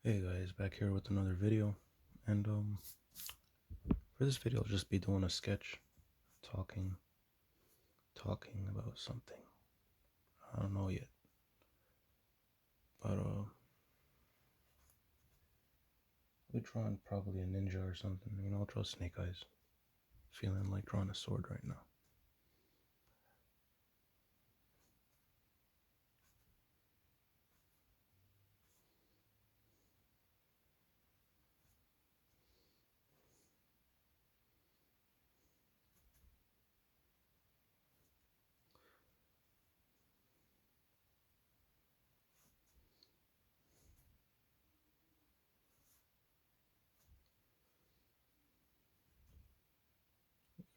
Hey guys, back here with another video, and for this video I'll just be doing a sketch, talking about something. I don't know yet, but we drawing probably a ninja or something. I'll draw Snake Eyes. Feeling like drawing a sword right now.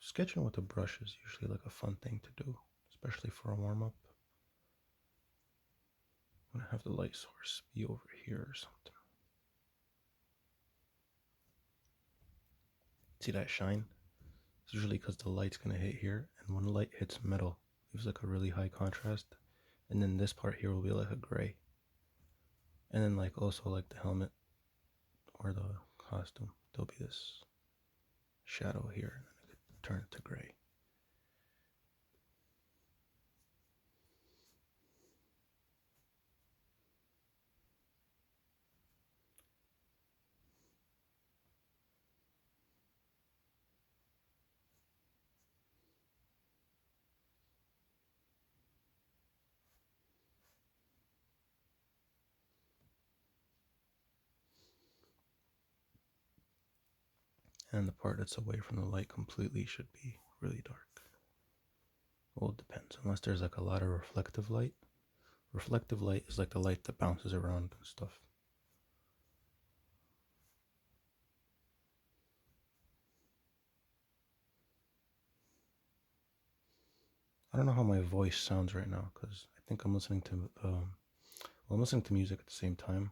Sketching with a brush is usually like a fun thing to do, especially for a warm-up. I'm gonna have the light source be over here or something. See that shine? It's usually because the light's gonna hit here, and when the light hits metal, it gives like a really high contrast, and then this part here will be like a gray. And then like also like the helmet or the costume, there'll be this shadow here, and then it could turn to gray. And the part that's away from the light completely should be really dark. Well, it depends, unless there's like a lot of reflective light. Reflective light is like the light that bounces around and stuff. I don't know how my voice sounds right now because I think I'm listening to I'm listening to music at the same time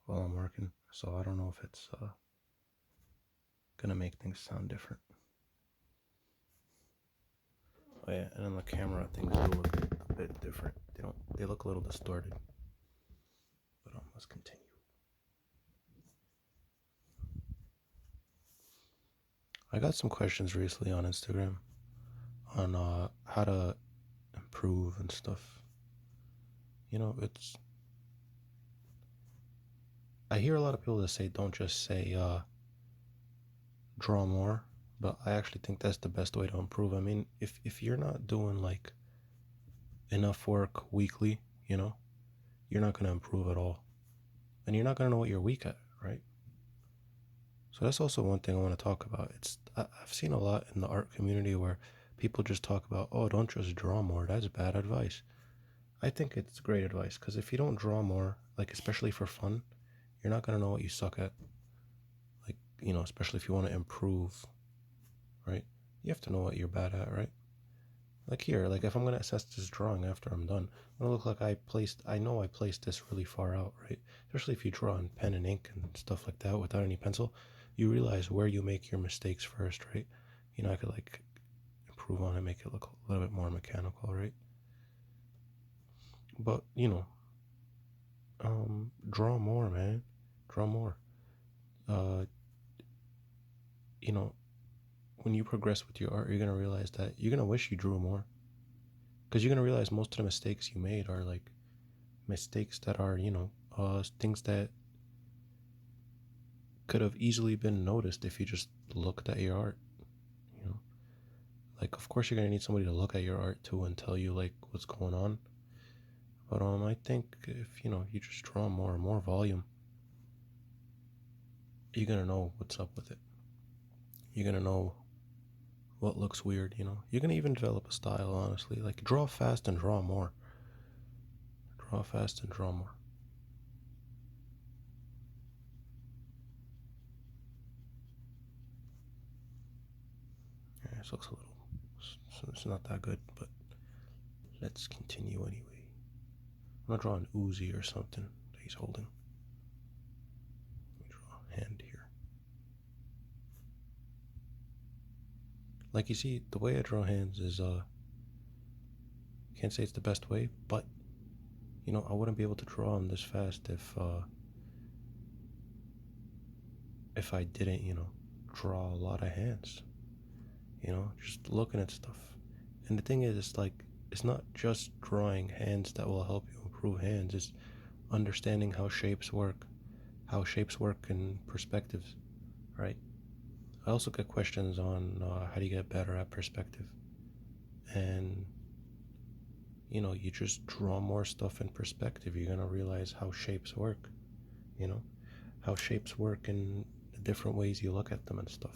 while I'm working, so I don't know if it's gonna make things sound different. Oh yeah, and on the camera things do look a bit different. They look a little distorted. But let's continue. I got some questions recently on Instagram on how to improve and stuff. I hear a lot of people that say don't just say draw more, but I actually think that's the best way to improve. I mean, if you're not doing like enough work weekly, you're not going to improve at all. And you're not going to know what you're weak at, right? So that's also one thing I want to talk about. I've seen a lot in the art community where people just talk about, oh, don't just draw more. That's bad advice. I think it's great advice because if you don't draw more, like especially for fun, you're not going to know what you suck at. Like, especially if you want to improve, right? You have to know what you're bad at, right? Like here, like if I'm going to assess this drawing after I'm done, I'm going to look like I know I placed this really far out, right? Especially if you draw in pen and ink and stuff like that without any pencil, you realize where you make your mistakes first, right? I could like improve on it, make it look a little bit more mechanical, right? But, draw more, man. Draw more. Uh, you know, when you progress with your art, you're gonna realize that you're gonna wish you drew more, because you're gonna realize most of the mistakes you made are like mistakes that are, things that could have easily been noticed if you just looked at your art. You know, like of course you're gonna need somebody to look at your art too and tell you like what's going on. But I think if you just draw more volume, you're gonna know what's up with it. You're gonna know what looks weird. You're gonna even develop a style. Honestly, like draw fast and draw more. Draw fast and draw more. Yeah, this looks a little. It's not that good, but let's continue anyway. I'm gonna draw an Uzi or something that he's holding. Let me draw a hand here. Like you see, the way I draw hands is can't say it's the best way, but I wouldn't be able to draw them this fast if if I didn't, draw a lot of hands, just looking at stuff. And the thing is, it's like, it's not just drawing hands that will help you improve hands, it's understanding how shapes work in perspectives, right? I also get questions on how do you get better at perspective. And, you just draw more stuff in perspective, you're going to realize how shapes work, you know, how shapes work in the different ways you look at them and stuff.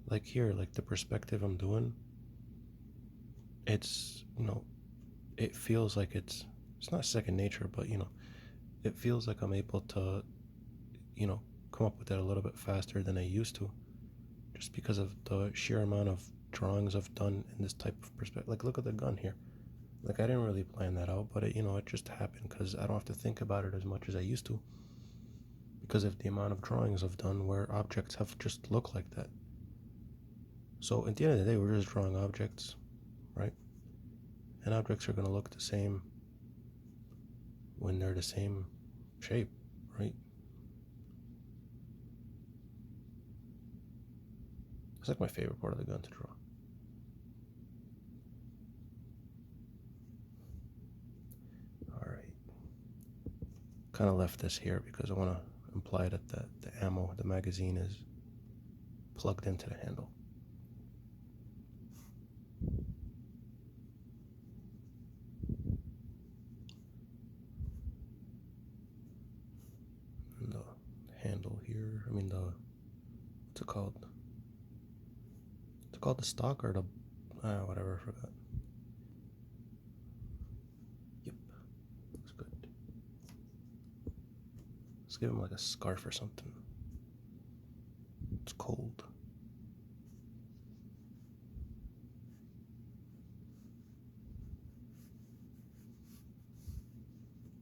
Like here, like the perspective I'm doing, it's, it feels like it's not second nature, but, it feels like I'm able to, you know, come up with it a little bit faster than I used to, just because of the sheer amount of drawings I've done in this type of perspective. Like, look at the gun here. Like, I didn't really plan that out, but it just happened because I don't have to think about it as much as I used to because of the amount of drawings I've done where objects have just looked like that. So at the end of the day, we're just drawing objects, right? And objects are going to look the same when they're the same shape, right? It's like my favorite part of the gun to draw. All right. Kind of left this here because I want to imply that the ammo, the magazine is plugged into the handle. And the handle here, what's it called? It's called the stock or the, whatever, I forgot. Yep, looks good. Let's give him like a scarf or something. It's cold.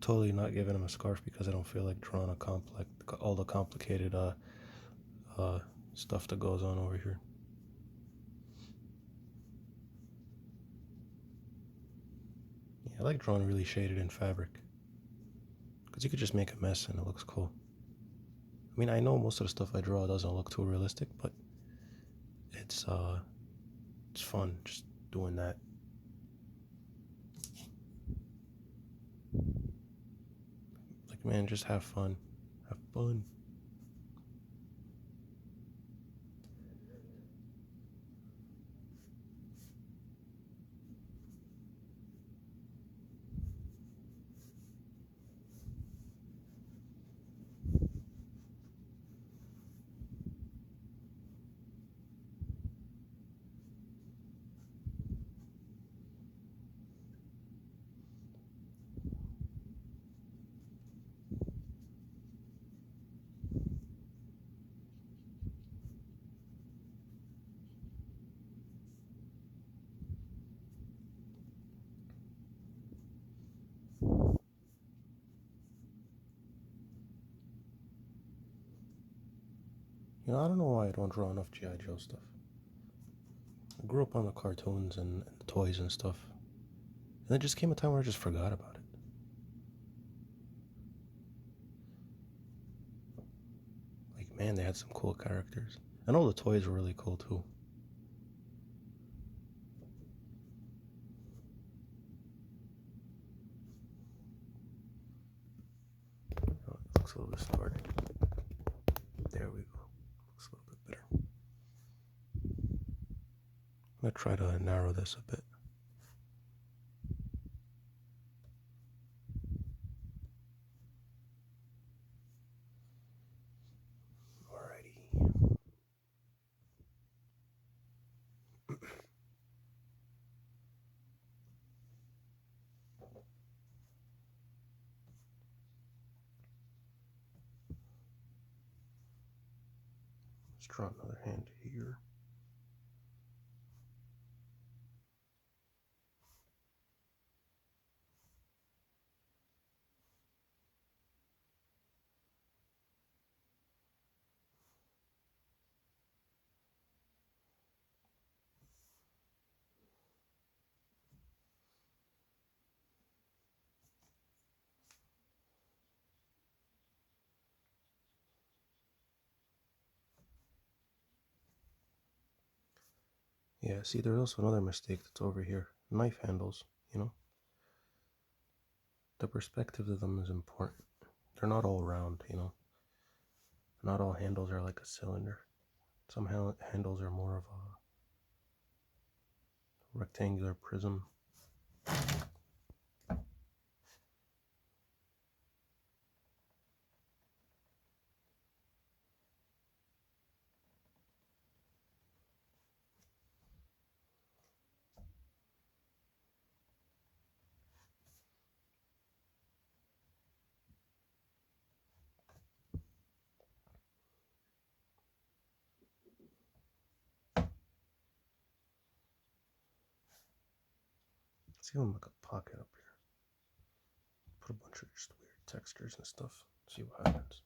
Totally not giving him a scarf because I don't feel like drawing all the complicated stuff that goes on over here. Yeah, I like drawing really shaded in fabric because you could just make a mess and it looks cool. I mean, I know most of the stuff I draw doesn't look too realistic, but it's fun just doing that. Like, man, just have fun. Have fun. I don't know why I don't draw enough G.I. Joe stuff. I grew up on the cartoons and the toys and stuff. And there just came a time where I just forgot about it. Like, man, they had some cool characters. And all the toys were really cool too. Oh, it looks a little distorted. There we go. Looks a little bit better. I'm going to try to narrow this a bit. Alrighty. Let's draw another hand here. Yeah, see, there's also another mistake that's over here. Knife handles, you know? The perspective of them is important. They're not all round, you know? Not all handles are like a cylinder. Some handles are more of a rectangular prism. Let's give them like a pocket up here. Put a bunch of just weird textures and stuff. See what happens.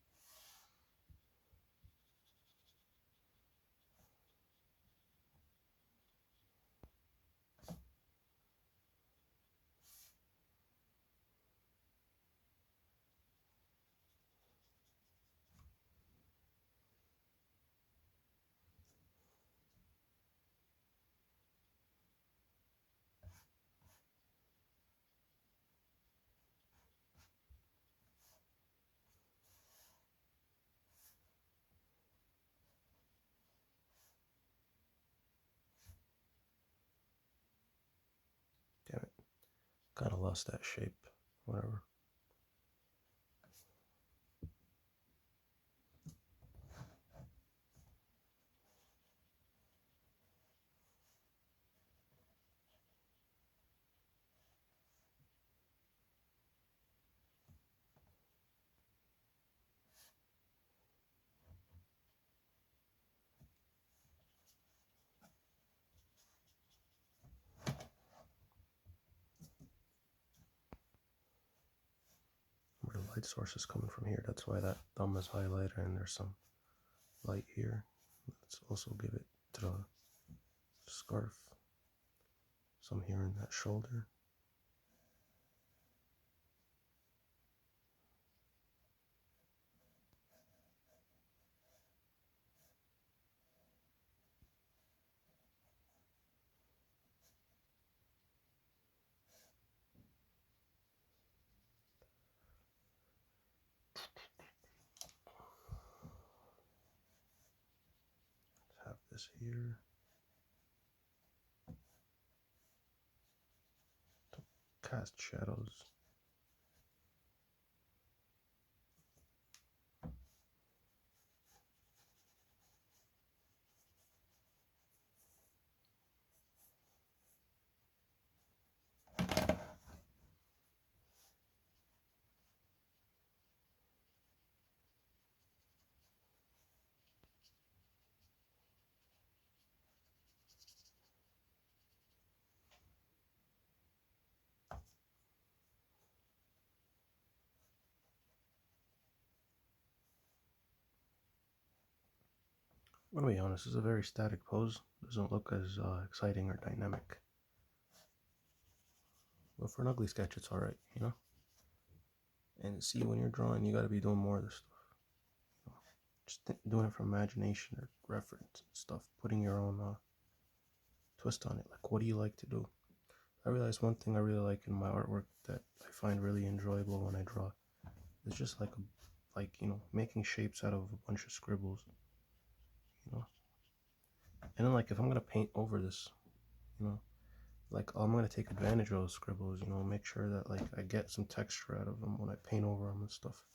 Damn it. Kind of lost that shape. Whatever. Where the light source is coming from here. That's why that thumb is highlighted and there's some light here. Let's also give it to the scarf. Some here in that shoulder. Let's have this here. To cast shadows. I'm gonna be honest, this is a very static pose. Doesn't look as exciting or dynamic. But for an ugly sketch, it's alright, you know? And see, when you're drawing, you gotta be doing more of this stuff. You know? Just doing it from imagination or reference and stuff. Putting your own twist on it. Like, what do you like to do? I realize one thing I really like in my artwork that I find really enjoyable when I draw is just like you know, making shapes out of a bunch of scribbles, you know. And then like if I'm gonna paint over this, you know, like I'm gonna take advantage of those scribbles, you know, make sure that like I get some texture out of them when I paint over them and stuff.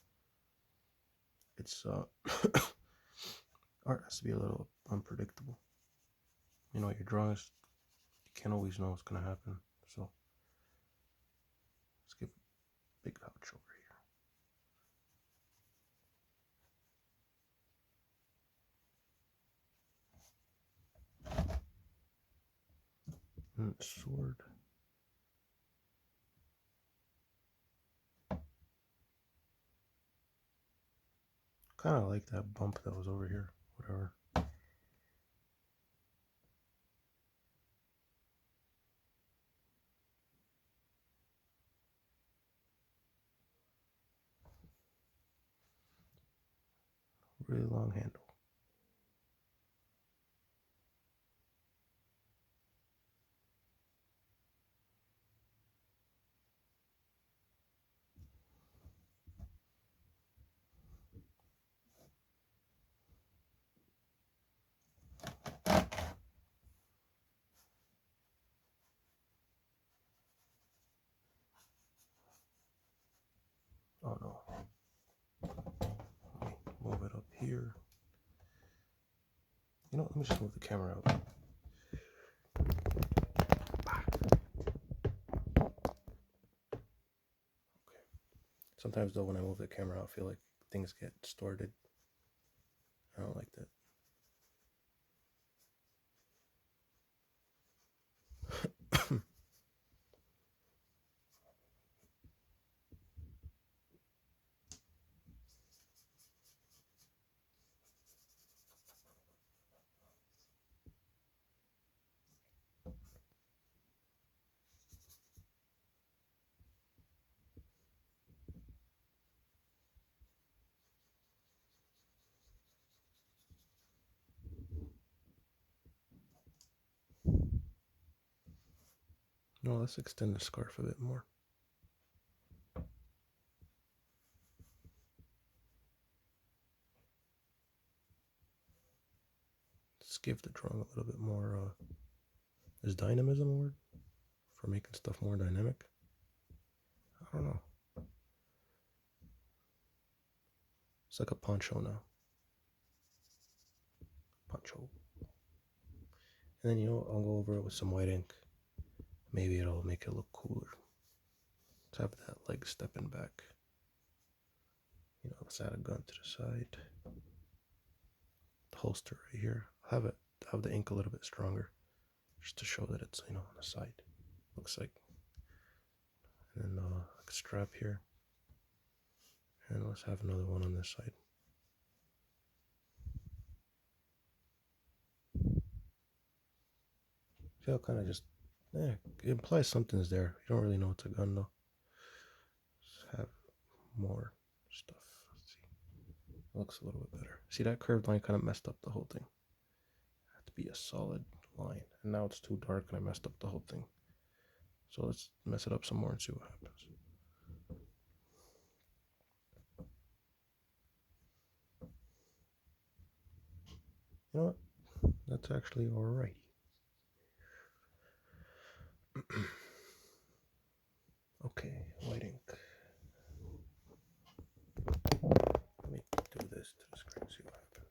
It's art has to be a little unpredictable. You know, your drawings, you can't always know what's gonna happen. So let's give a big pouch over here. And sword. Kind of like that bump that was over here. Whatever. Really long handle. here. You know, let me just move the camera out. Okay. Sometimes though, when I move the camera out, I feel like things get distorted. I don't like that. No, let's extend the scarf a bit more. Let's give the drawing a little bit more, is dynamism a word? For making stuff more dynamic? I don't know. It's like a poncho now. Poncho. And then, you know, I'll go over it with some white ink. Maybe it'll make it look cooler. Let's have that leg stepping back. You know, let's add a gun to the side. The holster right here. I'll have the ink a little bit stronger, just to show that it's, you know, on the side. Looks like. And then like a strap here. And let's have another one on this side. See how kind of just, it implies something's there. You don't really know it's a gun though. Let's have more stuff. Let's see. Looks a little bit better. See, that curved line kind of messed up the whole thing. It had to be a solid line. And now it's too dark and I messed up the whole thing. So let's mess it up some more and see what happens. You know what? That's actually alright. Okay, white ink. Let me do this to the screen, see what happens.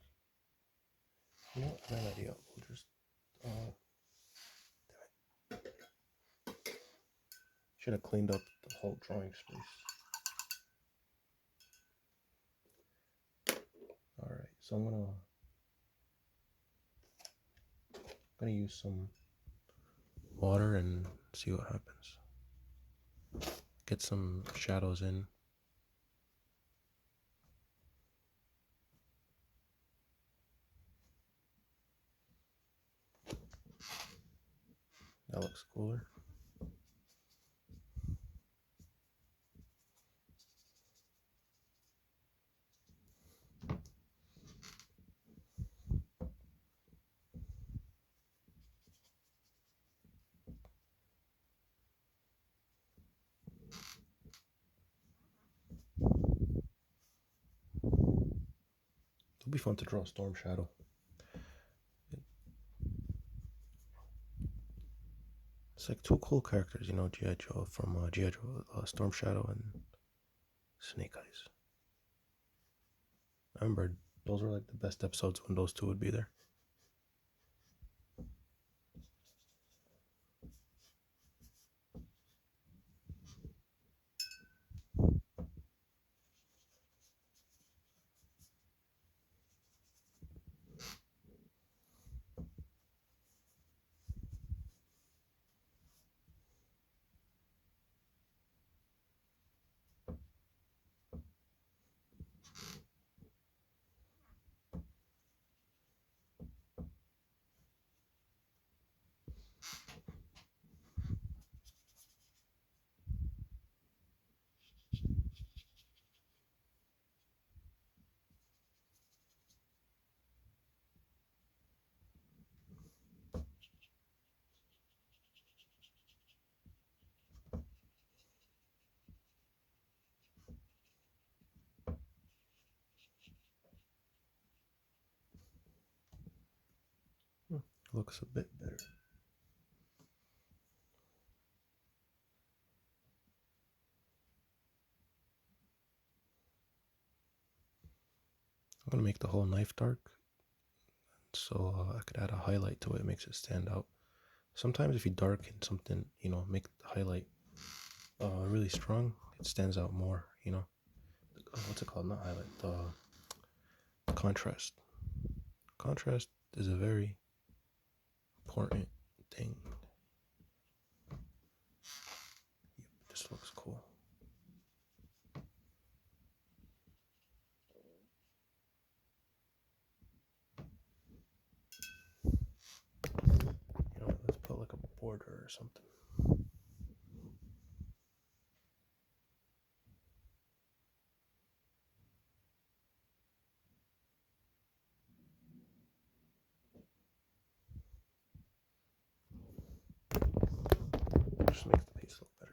You know what? I have an idea. We'll just, should have cleaned up the whole drawing space. Alright, so I'm gonna use some water and see what happens. Get some shadows in. That looks cooler. It'll be fun to draw Storm Shadow. It's like two cool characters, you know, G.I. Joe from G.I. Joe, Storm Shadow and Snake Eyes. I remember those were like the best episodes when those two would be there. Looks a bit better. gonna make the whole knife dark, so I could add a highlight to it. It makes it stand out. Sometimes if you darken something, make the highlight really strong, it stands out more. What's it called? Not highlight. The contrast. Contrast is a very important thing. This looks cool. Let's put like a border or something. Just makes the piece look better.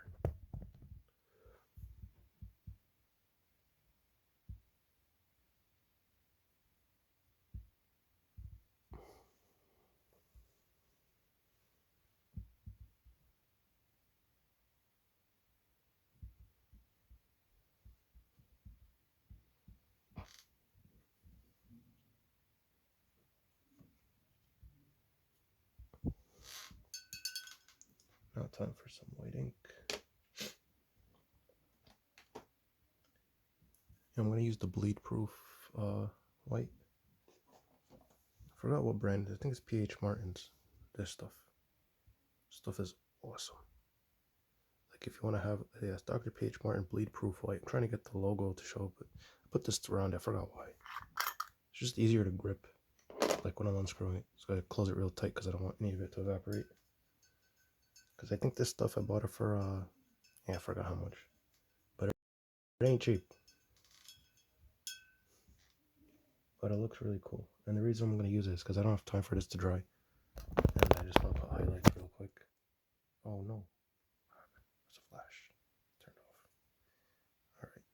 Now time for some white ink. I'm going to use the bleed proof white. I forgot what brand. I think it's PH Martin's. This stuff is awesome. Like if you want to have, it's Dr. PH Martin bleed proof white. I'm trying to get the logo to show, but I put this around. I forgot why. It's just easier to grip. Like when I'm unscrewing it, so I gotta close it real tight because I don't want any of it to evaporate. Because I think this stuff I bought it for I forgot how much, but it ain't cheap. But it looks really cool, and the reason I'm gonna use it is because I don't have time for this to dry, and I just want to put highlights real quick. Oh no, it's a flash. Turn it off. All right.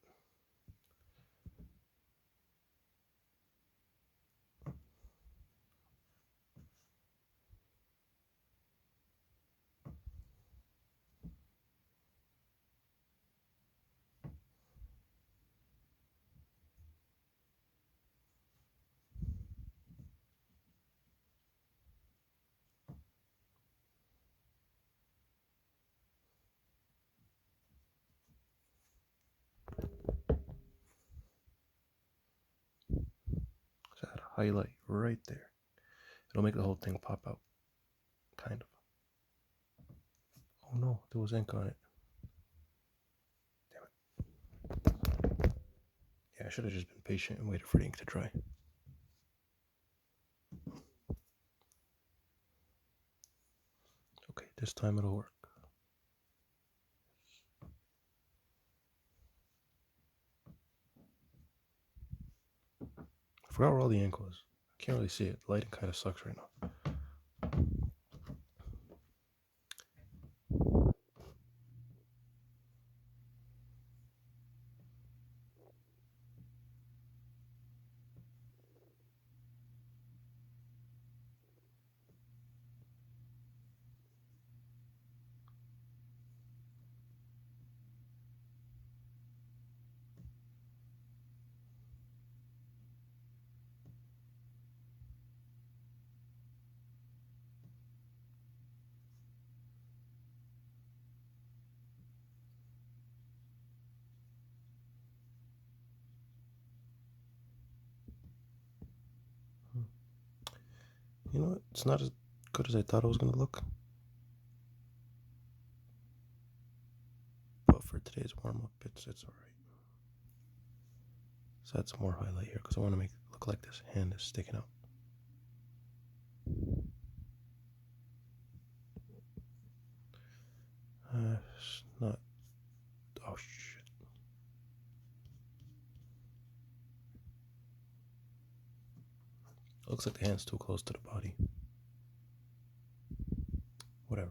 So add a highlight right there. It'll make the whole thing pop out, kind of. Oh no, there was ink on it. Damn it. Yeah, I should have just been patient and waited for the ink to dry. Okay, this time it'll work. I forgot where all the ink was. I can't really see it. The lighting kind of sucks right now. You know what? It's not as good as I thought it was going to look. But for today's warm-up, it's alright. So add some more highlight here because I want to make it look like this hand is sticking out. It's not. Oh shit. Looks like the hand's too close to the body. Whatever.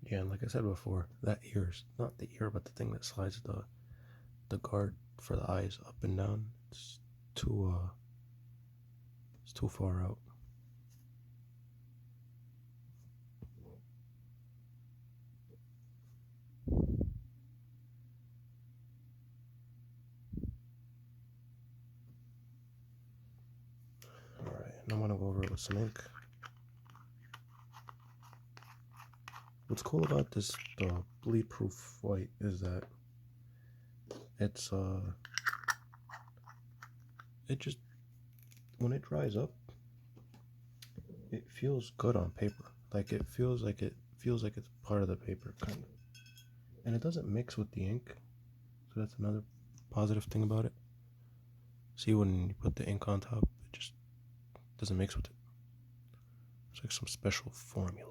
Yeah, and like I said before, that ear's not the ear, but the thing that slides the the guard for the eyes up and down. It's too far out. Alright, and I'm gonna go over it with some ink. What's cool about this bleed proof white is that it's it just, when it dries up, it feels good on paper. Like it feels like it's part of the paper, kind of. And it doesn't mix with the ink, so that's another positive thing about it. See, when you put the ink on top, it just doesn't mix with it. It's like some special formula.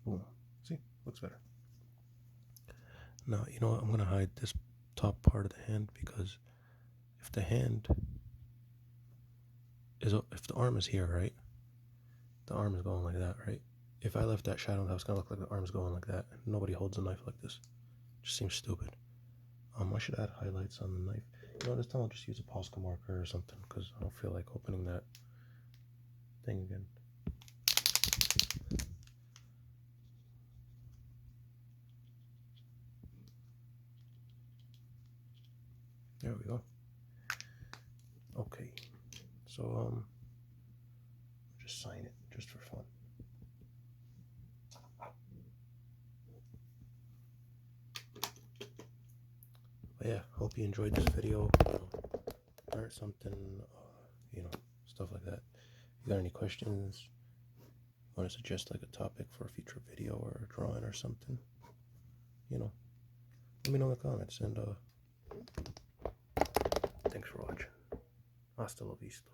Boom. See, looks better. Now, you know what? I'm gonna hide this top part of the hand, because if the arm is here, right? The arm is going like that, right? If I left that shadow, that was gonna look like the arm's going like that. Nobody holds a knife like this. It just seems stupid. I should add highlights on the knife. You know, this time I'll just use a Posca marker or something, because I don't feel like opening that thing again. There we go. Okay, so just sign it just for fun. But yeah, hope you enjoyed this video. Learned something, stuff like that. If you got any questions, want to suggest like a topic for a future video or a drawing or something, let me know in the comments. And thanks for watching. Hasta la vista.